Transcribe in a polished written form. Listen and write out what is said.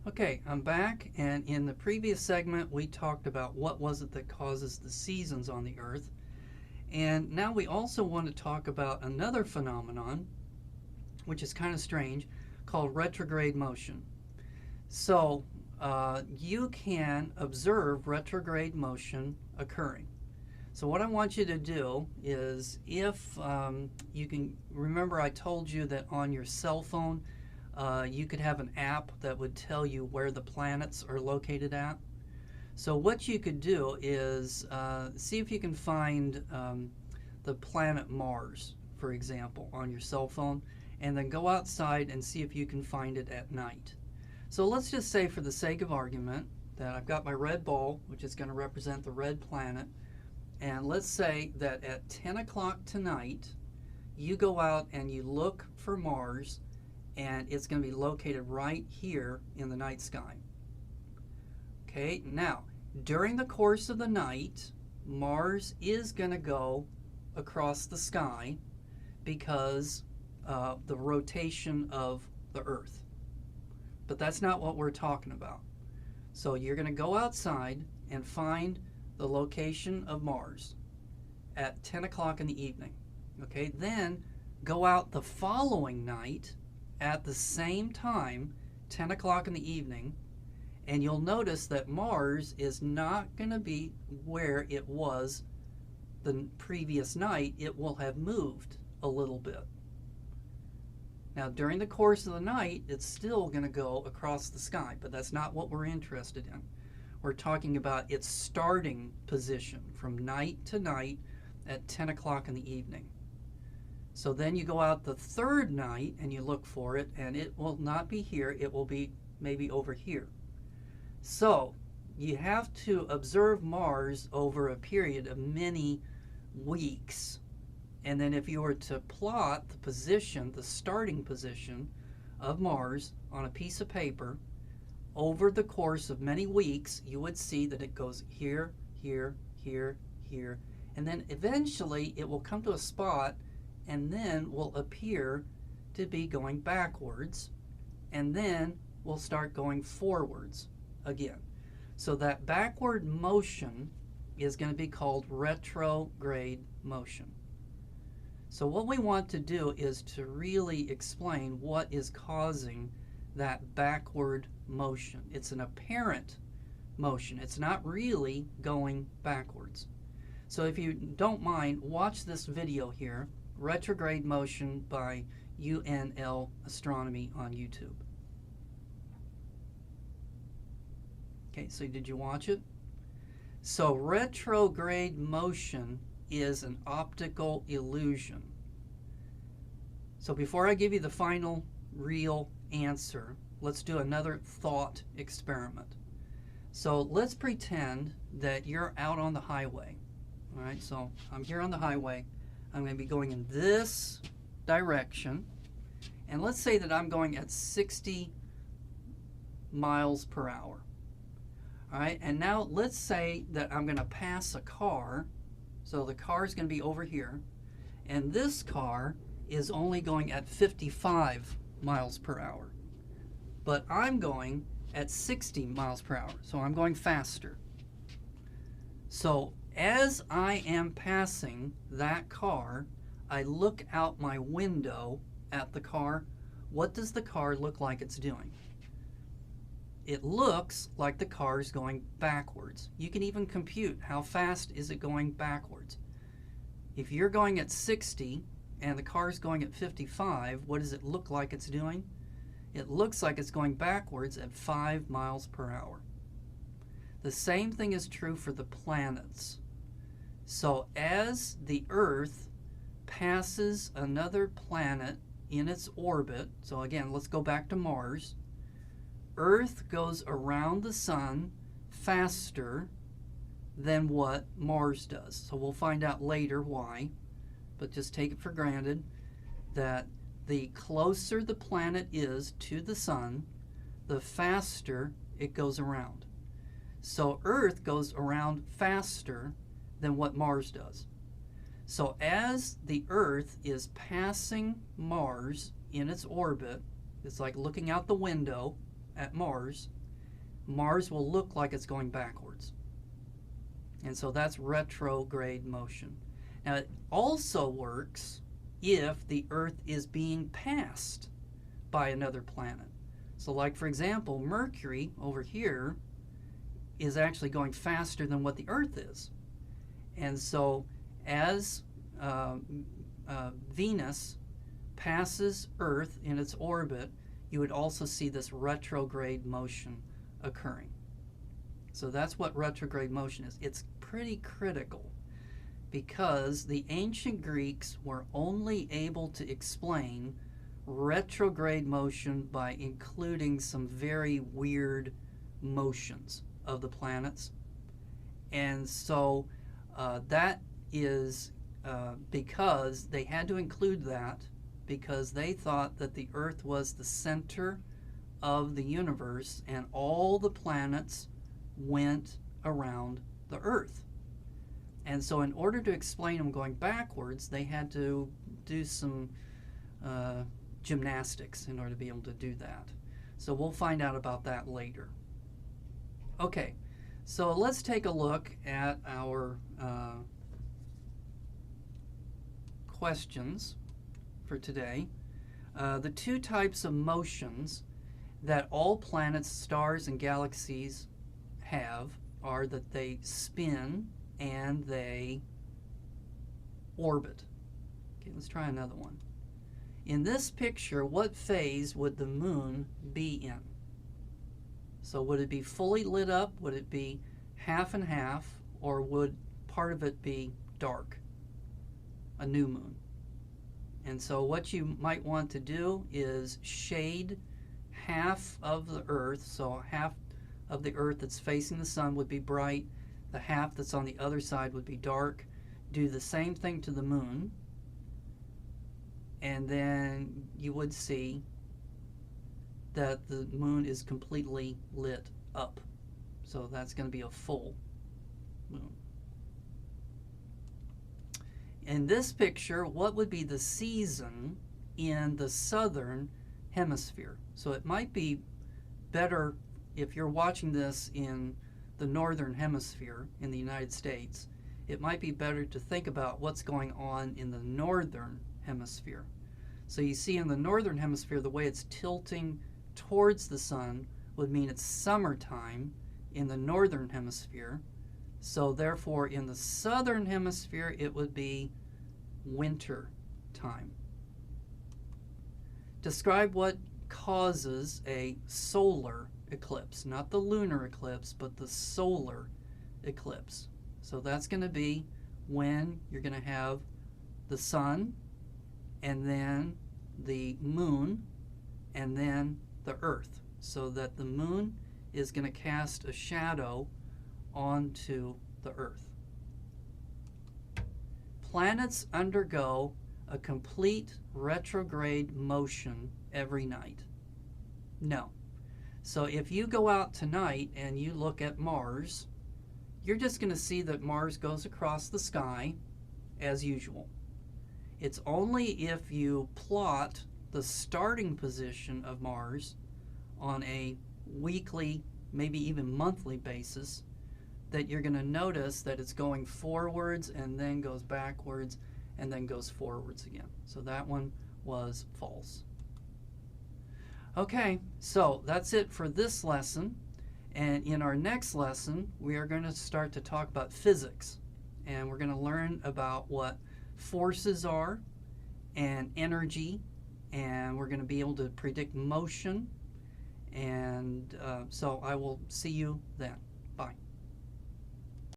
Okay, I'm back, and in the previous segment we talked about what was it that causes the seasons on the Earth, and now we also want to talk about another phenomenon, which is kind of strange, called retrograde motion. So, you can observe retrograde motion occurring. So what I want you to do is, if you can remember, I told you that on your cell phone you could have an app that would tell you where the planets are located at. So what you could do is see if you can find the planet Mars, for example, on your cell phone, and then go outside and see if you can find it at night. So let's just say, for the sake of argument, that I've got my red ball, which is going to represent the red planet, and let's say that at 10 o'clock tonight you go out and you look for Mars, and it's going to be located right here in the night sky. Okay, now during the course of the night, Mars is going to go across the sky because of the rotation of the Earth. But that's not what we're talking about. So you're going to go outside and find the location of Mars at 10 o'clock in the evening. Okay, then go out the following night at the same time, 10 o'clock in the evening, and you'll notice that Mars is not going to be where it was the previous night. It will have moved a little bit. Now, during the course of the night, it's still going to go across the sky, but that's not what we're interested in. We're talking about its starting position from night to night at 10 o'clock in the evening. So then you go out the third night and you look for it, and it will not be here. It will be maybe over here. So you have to observe Mars over a period of many weeks. And then if you were to plot the position, the starting position of Mars on a piece of paper over the course of many weeks, you would see that it goes here, here, here, here, and then eventually it will come to a spot and then will appear to be going backwards, and then will start going forwards again. So that backward motion is going to be called retrograde motion. So what we want to do is to really explain what is causing that backward motion. It's an apparent motion. It's not really going backwards. So if you don't mind, watch this video here, Retrograde Motion by UNL Astronomy on YouTube. Okay, so did you watch it? So retrograde motion is an optical illusion. So before I give you the final real answer, let's do another thought experiment. So let's pretend that you're out on the highway. All right, so I'm here on the highway. I'm going to be going in this direction, and let's say that I'm going at 60 miles per hour. All right, and now let's say that I'm going to pass a car. So the car is going to be over here, and this car is only going at 55 miles per hour. But I'm going at 60 miles per hour, so I'm going faster. So as I am passing that car, I look out my window at the car. What does the car look like it's doing? It looks like the car is going backwards. You can even compute how fast is it going backwards. If you're going at 60 and the car is going at 55, what does it look like it's doing? It looks like it's going backwards at 5 miles per hour. The same thing is true for the planets. So as the Earth passes another planet in its orbit, so again, let's go back to Mars, Earth goes around the sun faster than what Mars does. So we'll find out later why, but just take it for granted that the closer the planet is to the sun, the faster it goes around. So Earth goes around faster than what Mars does. So as the Earth is passing Mars in its orbit, it's like looking out the window at Mars, Mars will look like it's going backwards. And so that's retrograde motion. Now, it also works if the Earth is being passed by another planet. So, like, for example, Mercury over here is actually going faster than what the Earth is. And so, as Venus passes Earth in its orbit, you would also see this retrograde motion occurring. So that's what retrograde motion is. It's pretty critical because the ancient Greeks were only able to explain retrograde motion by including some very weird motions of the planets. And so that is because they had to include that because they thought that the Earth was the center of the universe and all the planets went around the Earth. And so in order to explain them going backwards, they had to do some gymnastics in order to be able to do that. So we'll find out about that later. Okay, so let's take a look at our questions for today. The two types of motions that all planets, stars, and galaxies have are that they spin and they orbit. Okay, let's try another one. In this picture, what phase would the moon be in? So would it be fully lit up? Would it be half and half? Or would part of it be dark? A new moon. And so what you might want to do is shade half of the Earth. So half of the Earth that's facing the sun would be bright. The half that's on the other side would be dark. Do the same thing to the moon. And then you would see that the moon is completely lit up. So that's going to be a full moon. In this picture, what would be the season in the southern hemisphere? So it might be better if you're watching this in the northern hemisphere in the United States. It might be better to think about what's going on in the northern hemisphere. So you see in the northern hemisphere, the way it's tilting towards the sun would mean it's summertime in the northern hemisphere. So therefore, in the southern hemisphere, it would be winter time. Describe what causes a solar eclipse, not the lunar eclipse, but the solar eclipse. So that's going to be when you're going to have the sun and then the moon and then the Earth, so that the moon is going to cast a shadow onto the Earth. Planets undergo a complete retrograde motion every night. No. So if you go out tonight and you look at Mars, you're just going to see that Mars goes across the sky as usual. It's only if you plot the starting position of Mars on a weekly, maybe even monthly basis, that you're going to notice that it's going forwards and then goes backwards and then goes forwards again. So that one was false. Okay, so that's it for this lesson. And in our next lesson, we are going to start to talk about physics. And we're going to learn about what forces are and energy. And we're going to be able to predict motion. And so I will see you then. Bye.